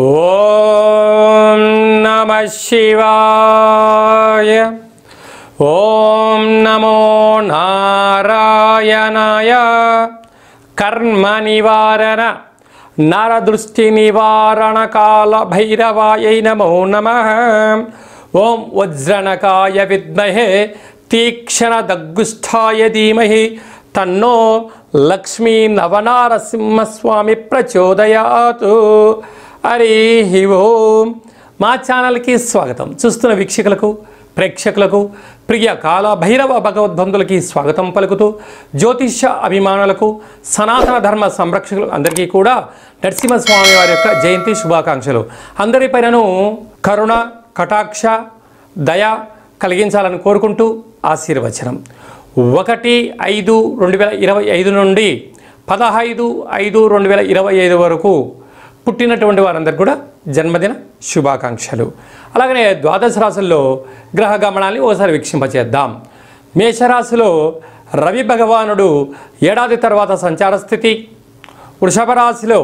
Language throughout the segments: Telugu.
ఓం నమః శివాయ. ఓం నమో నారాయణాయ. కర్మ నివారణ నరదృష్టి నివారణ కాల భైరవాయై నమో నమః. ఓం వజ్రణకాయ విద్మహే తీక్షణ దగ్గుష్ఠాయ ధీమహి తన్నో లక్ష్మీ నవనారసింహస్వామి ప్రచోదయాతు. హరి ఓం. మా ఛానల్కి స్వాగతం. చూస్తున్న వీక్షకులకు, ప్రేక్షకులకు, ప్రియ కాల భైరవ భగవద్బంధులకి స్వాగతం పలుకుతూ, జ్యోతిష అభిమానులకు, సనాతన ధర్మ సంరక్షకులు అందరికీ కూడా నరసింహస్వామి వారి యొక్క జయంతి శుభాకాంక్షలు. అందరిపైనను కరుణ, కటాక్ష, దయ కలిగించాలని కోరుకుంటూ ఆశీర్వచనం. 1/5/2025 నుండి 15/5/2025 వరకు పుట్టినటువంటి వారందరికీ కూడా జన్మదిన శుభాకాంక్షలు. అలాగనే ద్వాదశ రాశుల్లో గ్రహ గమనాన్ని ఒకసారి వీక్షింపచేద్దాం. మేషరాశిలో రవి భగవానుడు ఏడాది తర్వాత సంచార స్థితి. వృషభ రాశిలో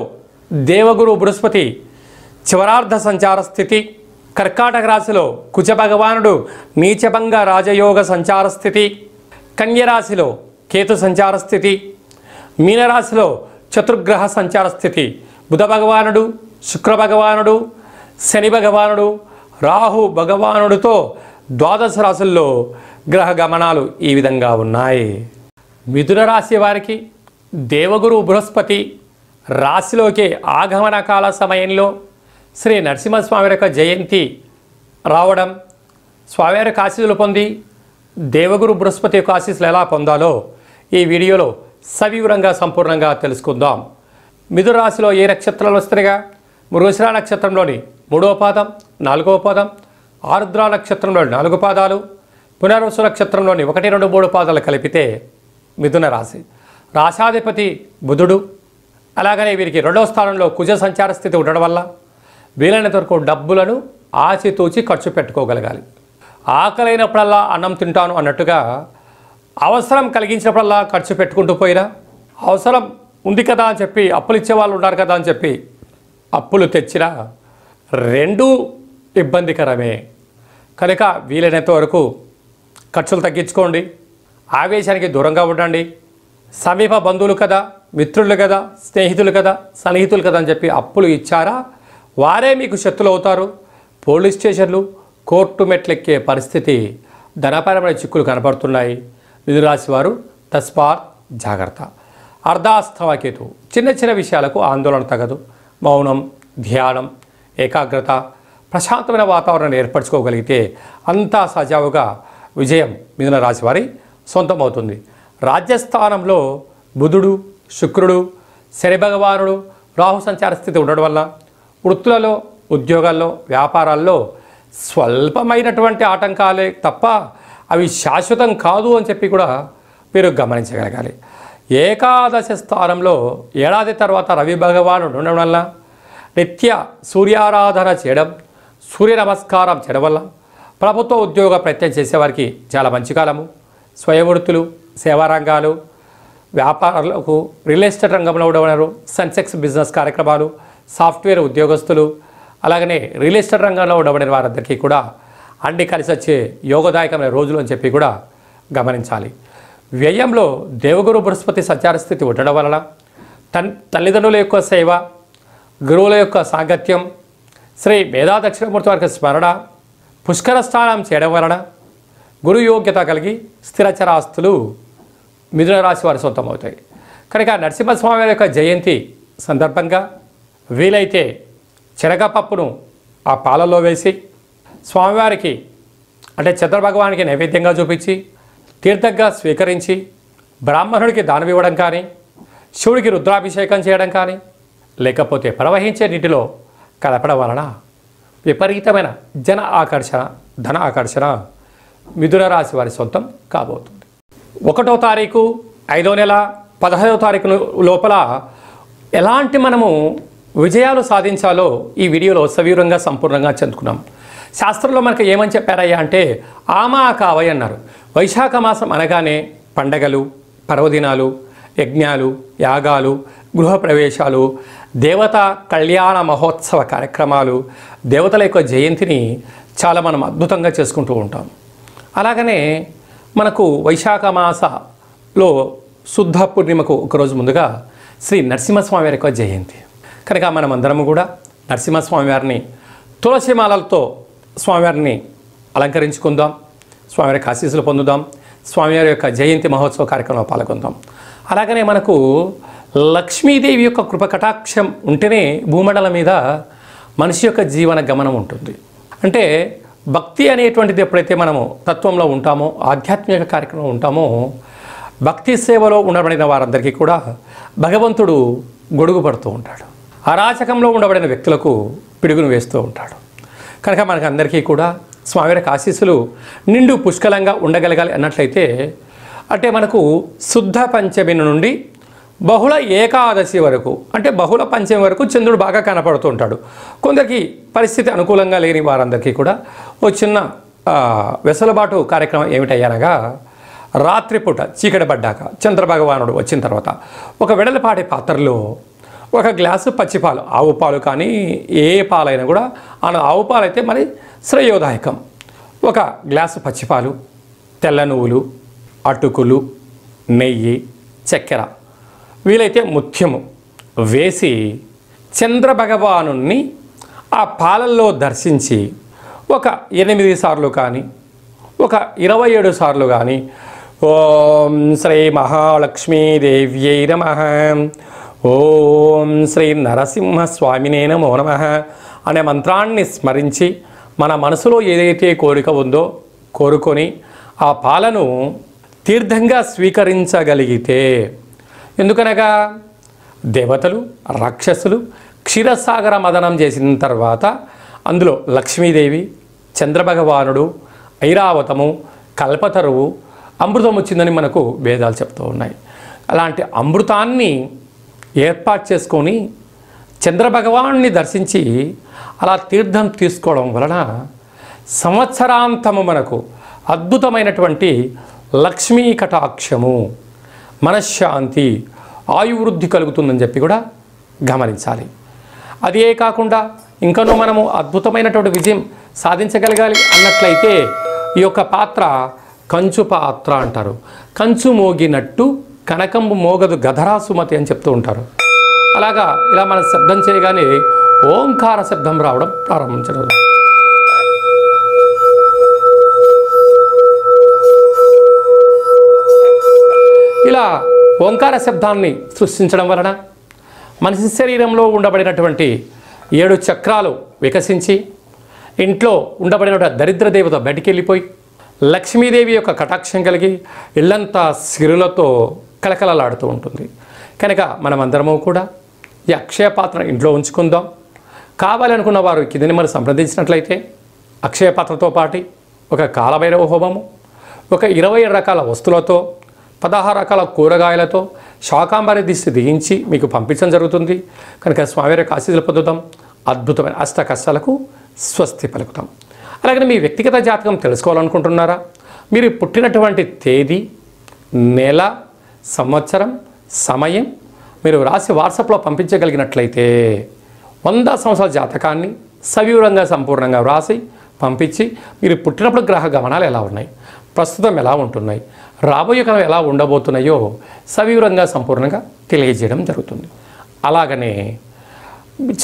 దేవగురు బృహస్పతి చివరార్ధ సంచార స్థితి. కర్కాటక రాశిలో కుజ భగవానుడు నీచభంగ రాజయోగ సంచార స్థితి. కన్యరాశిలో కేతు సంచార స్థితి. మీనరాశిలో చతుర్గ్రహ సంచార స్థితి. బుధ భగవానుడు, శుక్ర భగవానుడు, శని భగవానుడు, రాహు భగవానుడితో ద్వాదశ రాశుల్లో గ్రహ గమనాలు ఈ విధంగా ఉన్నాయి. మిథున రాశి వారికి దేవగురు బృహస్పతి రాశిలోకి ఆగమన కాల సమయంలో శ్రీ నరసింహస్వామి యొక్క జయంతి రావడం, స్వామివారి ఆశీస్సులు పొంది దేవగురు బృహస్పతి యొక్క ఆశీస్సులు ఎలా పొందాలో ఈ వీడియోలో సవివరంగా సంపూర్ణంగా తెలుసుకుందాం. మిథున రాశిలో ఏ నక్షత్రాలు వస్తాయిగా? మృగశిర నక్షత్రంలోని 3వ పాదం, 4వ పాదం, ఆరుద్ర నక్షత్రంలోని 4 పాదాలు, పునర్వసు నక్షత్రంలోని 1, 2, 3 పాదాలు కలిపితే మిథున రాశి. రాశాధిపతి బుధుడు. అలాగనే వీరికి 2వ స్థానంలో కుజ సంచార స్థితి ఉండడం వల్ల వీలైనంత వరకు డబ్బులను ఆచితూచి ఖర్చు పెట్టుకోగలగాలి. ఆకలైనప్పుడల్లా అన్నం తింటాను అన్నట్టుగా అవసరం కలిగించినప్పుడల్లా ఖర్చు పెట్టుకుంటూ పోయినా, అవసరం ఉంది కదా అని చెప్పి అప్పులు ఇచ్చే వాళ్ళు ఉన్నారు కదా అని చెప్పి అప్పులు తెచ్చినా రెండూ ఇబ్బందికరమే. కనుక వీలైనంత వరకు ఖర్చులు తగ్గించుకోండి. ఆవేశానికి దూరంగా ఉండండి. సమీప బంధువులు కదా, మిత్రులు కదా, స్నేహితులు కదా, సన్నిహితులు కదా అని చెప్పి అప్పులు ఇచ్చారా వారే మీకు శత్రులు అవుతారు. పోలీస్ స్టేషన్లు, కోర్టు మెట్లెక్కే పరిస్థితి, ధనపరమైన చిక్కులు కనపడుతున్నాయి. మిథున రాశి వారు తస్మాత్ జాగ్రత్త. అర్ధాస్తవకేతు చిన్న చిన్న విషయాలకు ఆందోళన తగదు. మౌనం, ధ్యానం, ఏకాగ్రత, ప్రశాంతమైన వాతావరణాన్ని ఏర్పరచుకోగలిగితే అంతా సజావుగా విజయం మిథున రాశి వారి సొంతమవుతుంది. రాజ్యస్థానంలో బుధుడు, శుక్రుడు, శని భగవానుడు, రాహు సంచార స్థితి ఉండడం వల్ల వృత్తులలో, ఉద్యోగాల్లో, వ్యాపారాల్లో స్వల్పమైనటువంటి ఆటంకాలే తప్ప అవి శాశ్వతం కాదు అని చెప్పి కూడా మీరు గమనించగలగాలి. ఏకాదశ స్థానంలో ఏడాది తర్వాత రవి భగవానుడు ఉండడం వల్ల నిత్య సూర్యారాధన చేయడం, సూర్య నమస్కారం చేయడం వల్ల ప్రభుత్వ ఉద్యోగ ప్రయత్నం చేసేవారికి చాలా మంచి కాలము. స్వయం వృత్తులు, సేవారంగాలు, వ్యాపారాలకు, రియల్ ఎస్టేట్ రంగంలో ఉండేవారు, సెన్సెక్స్ బిజినెస్ కార్యక్రమాలు, సాఫ్ట్వేర్ ఉద్యోగస్తులు, అలాగనే రియల్ ఎస్టేట్ రంగంలో ఉండబడిన వారందరికీ కూడా అన్ని కలిసి వచ్చే యోగదాయకమైన రోజులు అని చెప్పి కూడా గమనించాలి. వ్యయంలో దేవగురు బృహస్పతి సంచార స్థితి ఉండడం వలన తల్లిదండ్రుల యొక్క సేవ, గురువుల యొక్క సాంగత్యం, శ్రీ మేధా దక్షిణమూర్తి వారికి స్మరణ, పుష్కర స్నానం చేయడం వలన గురు యోగ్యత కలిగి స్థిరచరాస్తులు మిథున రాశి వారి సొంతమవుతాయి. కనుక నరసింహస్వామి యొక్క జయంతి సందర్భంగా వీలైతే శనగపప్పును ఆ పాలల్లో వేసి స్వామివారికి అంటే చంద్రభగవానికి నైవేద్యంగా చూపించి తీర్థంగా స్వీకరించి బ్రాహ్మణుడికి దానం ఇవ్వడం కానీ, శివుడికి రుద్రాభిషేకం చేయడం కానీ, లేకపోతే ప్రవహించే నీటిలో కలపడం వలన విపరీతమైన జన ఆకర్షణ, ధన ఆకర్షణ మిథున రాశి వారి సొంతం కాబోతుంది. 1వ తారీఖు 5వ నెల 15వ తారీఖు లోపల ఎలాంటి మనము విజయాలు సాధించాలో ఈ వీడియోలో సవివరంగా సంపూర్ణంగా చెందుకున్నాం. శాస్త్రంలో మనకు ఏమని చెప్పారయ్యా అంటే ఆమాకావై అన్నారు. వైశాఖ మాసం అనగానే పండగలు, పర్వదినాలు, యజ్ఞాలు, యాగాలు, గృహప్రవేశాలు, దేవతా కళ్యాణ మహోత్సవ కార్యక్రమాలు, దేవతల యొక్క జయంతిని చాలా మనం అద్భుతంగా చేసుకుంటూ ఉంటాం. అలాగనే మనకు వైశాఖ మాసలో శుద్ధ పూర్ణిమకు ఒకరోజు ముందుగా శ్రీ నరసింహస్వామి వారి యొక్క జయంతి కనుక మనమందరము కూడా నరసింహస్వామి వారిని తులసిమాలలతో స్వామివారిని అలంకరించుకుందాం, స్వామివారికి ఆశీస్సులు పొందుదాం, స్వామివారి యొక్క జయంతి మహోత్సవ కార్యక్రమంలో పాల్గొందాం. అలాగనే మనకు లక్ష్మీదేవి యొక్క కృప కటాక్షం ఉంటేనే భూమండలం మీద మనిషి యొక్క జీవన గమనం ఉంటుంది. అంటే భక్తి అనేటువంటిది ఎప్పుడైతే మనము తత్వంలో ఉంటామో, ఆధ్యాత్మిక కార్యక్రమంలో ఉంటామో, భక్తి సేవలో ఉండబడిన వారందరికీ కూడా భగవంతుడు గొడుగు పడుతూ ఉంటాడు. అరాచకంలో ఉండబడిన వ్యక్తులకు పిడుగును వేస్తూ ఉంటాడు. కనుక మనకు అందరికీ కూడా స్వామివారికి ఆశీస్సులు నిండు పుష్కలంగా ఉండగలగాలి అన్నట్లయితే అంటే మనకు శుద్ధ పంచమి నుండి బహుళ ఏకాదశి వరకు అంటే బహుళ పంచమి వరకు చంద్రుడు బాగా కనపడుతూ ఉంటాడు. కొందరికి పరిస్థితి అనుకూలంగా లేని వారందరికీ కూడా ఓ చిన్న వెసులుబాటు కార్యక్రమం ఏమిటయ్యానగా రాత్రిపూట చీకటి పడ్డాక చంద్రభగవానుడు వచ్చిన తర్వాత ఒక వెడలపాటి పాత్రలో ఒక గ్లాసు పచ్చిపాలు, ఆవు పాలు కానీ ఏ పాలైనా కూడా ఆవు పాలు అయితే మరి శ్రేయోదాయకం. ఒక గ్లాసు పచ్చిపాలు, తెల్ల నువ్వులు, అటుకులు, నెయ్యి, చక్కెర, వీలైతే ముత్యము వేసి చంద్రభగవానుణ్ణి ఆ పాలల్లో దర్శించి ఒక 8 సార్లు కానీ ఒక 27 సార్లు కానీ ఓం శ్రీ మహాలక్ష్మీదేవ్యై నమః, ఓం శ్రీ నరసింహస్వామినే నమో నమః అనే మంత్రాన్ని స్మరించి మన మనసులో ఏదైతే కోరిక ఉందో కోరుకొని ఆ పాలను తీర్థంగా స్వీకరించగలిగితే, ఎందుకనగా దేవతలు, రాక్షసులు క్షీరసాగర మదనం చేసిన తర్వాత అందులో లక్ష్మీదేవి, చంద్రభగవానుడు, ఐరావతము, కల్పతరువు, అమృతం వచ్చిందని మనకు వేదాలు చెప్తూ ఉన్నాయి. అలాంటి అమృతాన్ని ఏర్పాటు చేసుకొని చంద్రభగవాన్ని దర్శించి అలా తీర్థం తీసుకోవడం వలన సంవత్సరాంతము మనకు అద్భుతమైనటువంటి లక్ష్మీ కటాక్షము, మనశ్శాంతి, ఆయువృద్ధి కలుగుతుందని చెప్పి కూడా గమనించాలి. అదే కాకుండా ఇంకనూ మనము అద్భుతమైనటువంటి విజయం సాధించగలగాలి అన్నట్లయితే ఈ యొక్క పాత్ర కంచు పాత్ర అంటారు. కంచు మోగినట్టు కనకంబు మోగదు గధరా సుమతి అని చెప్తూ ఉంటారు. అలాగా ఇలా మనం శబ్దం చేయగానే ఓంకార శబ్దం రావడం ప్రారంభించడం. ఇలా ఓంకార శబ్దాన్ని సృష్టించడం వలన మనిషి శరీరంలో ఉండబడినటువంటి 7 చక్రాలు వికసించి ఇంట్లో ఉండబడిన దరిద్ర దేవత బయటికి వెళ్ళిపోయి లక్ష్మీదేవి యొక్క కటాక్షం కలిగి ఇల్లంతా సిరులతో కలకలలాడుతూ ఉంటుంది. కనుక మనమందరము కూడా ఈ అక్షయ పాత్రను ఇంట్లో ఉంచుకుందాం. కావాలనుకున్న వారు కిందని మరి సంప్రదించినట్లయితే అక్షయ పాత్రతో పాటు ఒక కాలభైరవ హోమము, ఒక 27 రకాల వస్తువులతో, 16 రకాల కూరగాయలతో శాకాంబరి దిష్టి దిగించి మీకు పంపించడం జరుగుతుంది. కనుక స్వామివారి యొక్క ఆశీస్సులు పొందుతాం. అద్భుతమైన అష్ట కష్టాలకు స్వస్తి పలుకుతాం. అలాగే మీ వ్యక్తిగత జాతకం తెలుసుకోవాలనుకుంటున్నారా? మీరు పుట్టినటువంటి తేదీ, నెల, సంవత్సరం, సమయం మీరు రాసి వాట్సాప్లో పంపించగలిగినట్లయితే 100 సంవత్సరాల జాతకాన్ని సవివరంగా సంపూర్ణంగా వ్రాసి పంపించి మీరు పుట్టినప్పుడు గ్రహ గమనాలు ఎలా ఉన్నాయి, ప్రస్తుతం ఎలా ఉంటున్నాయి, రాబోయే కాలం ఎలా ఉండబోతున్నాయో సవివరంగా సంపూర్ణంగా తెలియజేయడం జరుగుతుంది. అలాగనే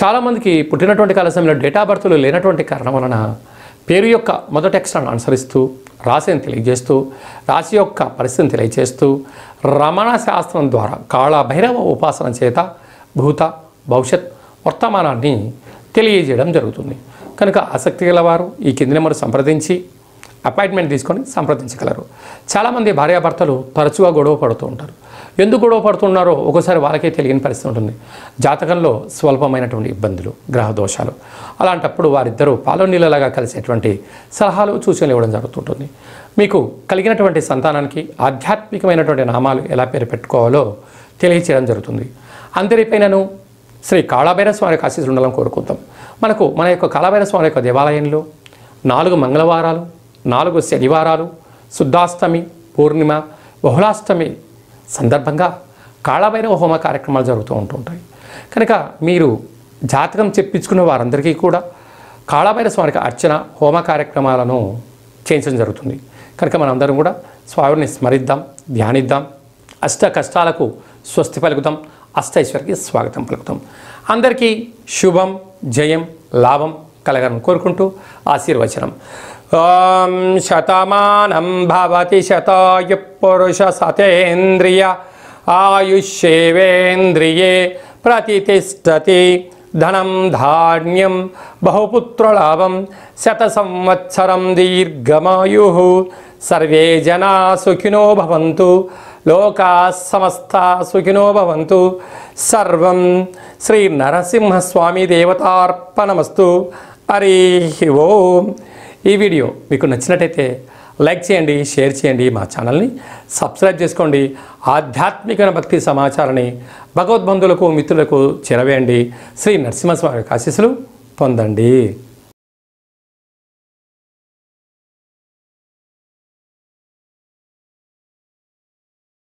చాలామందికి పుట్టినటువంటి కాల సమయంలో డేట్ ఆఫ్ బర్త్లు లేనటువంటి కారణం వలన పేరు యొక్క మొదటి అక్షరాన్ని అనుసరిస్తూ రాశిని తెలియజేస్తూ రాశి యొక్క పరిస్థితిని తెలియజేస్తూ రమణ శాస్త్రం ద్వారా కాళభైరవ ఉపాసన చేత భూత, భవిష్యత్, వర్తమానాన్ని తెలియజేయడం జరుగుతుంది. కనుక ఆసక్తి గలవారు ఈ కింది నెంబర్ సంప్రదించి అపాయింట్మెంట్ తీసుకొని సంప్రదించగలరు. చాలామంది భార్యాభర్తలు తరచుగా గొడవ పడుతూ ఉంటారు. ఎందుకు గొడవ పడుతున్నారో ఒకసారి వాళ్ళకే తెలియని పరిస్థితి ఉంటుంది. జాతకంలో స్వల్పమైనటువంటి ఇబ్బందులు, గ్రహ దోషాలు, అలాంటప్పుడు వారిద్దరూ పాలు నీళ్ళలాగా కలిసేటువంటి సలహాలు, సూచనలు ఇవ్వడం జరుగుతుంటుంది. మీకు కలిగినటువంటి సంతానానికి ఆధ్యాత్మికమైనటువంటి నామాలు ఎలా పేరు పెట్టుకోవాలో తెలియచేయడం జరుగుతుంది. అందరిపైనను శ్రీ కాళభైరవ స్వామి యొక్క ఆశీస్సులు ఉండాలని కోరుకుంటాం. మన యొక్క కాళభైరవ స్వామి యొక్క దేవాలయంలో 4 మంగళవారాలు, 4 శనివారాలు, శుద్ధాష్టమి, పూర్ణిమ, బహుళాష్టమి సందర్భంగా కాళభైరవ హోమ కార్యక్రమాలు జరుగుతూ ఉంటుంటాయి. కనుక మీరు జాతకం చెప్పించుకున్న వారందరికీ కూడా కాళభైరవ స్వామికి అర్చన హోమ కార్యక్రమాలను చేయించడం జరుగుతుంది. కనుక మనందరం కూడా స్వామిని స్మరిద్దాం, ధ్యానిద్దాం, అష్ట కష్టాలకు స్వస్తి పలుకుతాం, అష్టైశ్వర్యకి స్వాగతం పలుకుతాం. అందరికీ శుభం, జయం, లాభం కలగాలని కోరుకుంటూ ఆశీర్వచనం. ఓం శతమానం భవతి శతాయు పురుష సతేంద్రియ ఆయుష్యేవేంద్రియే ప్రతిష్టతి. ధనం ధాన్యం బహుపుత్రలాభం శత సంవత్సరం దీర్ఘమాయు. సర్వే జనా సుఖినో భవంతు, లోకా సమస్తా సుఖినో భవంతు. సర్వం శ్రీ నరసింహస్వామి దేవతార్పణమస్తు. హరి ఓం. ఈ వీడియో మీకు నచ్చినట్టయితే లైక్ చేయండి, షేర్ చేయండి, మా ఛానల్ని సబ్స్క్రైబ్ చేసుకోండి. ఆధ్యాత్మిక భక్తి సమాచారాన్ని భగవద్బంధువులకు, మిత్రులకు చేరవేయండి. శ్రీ నరసింహస్వామి ఆశీస్సులు పొందండి.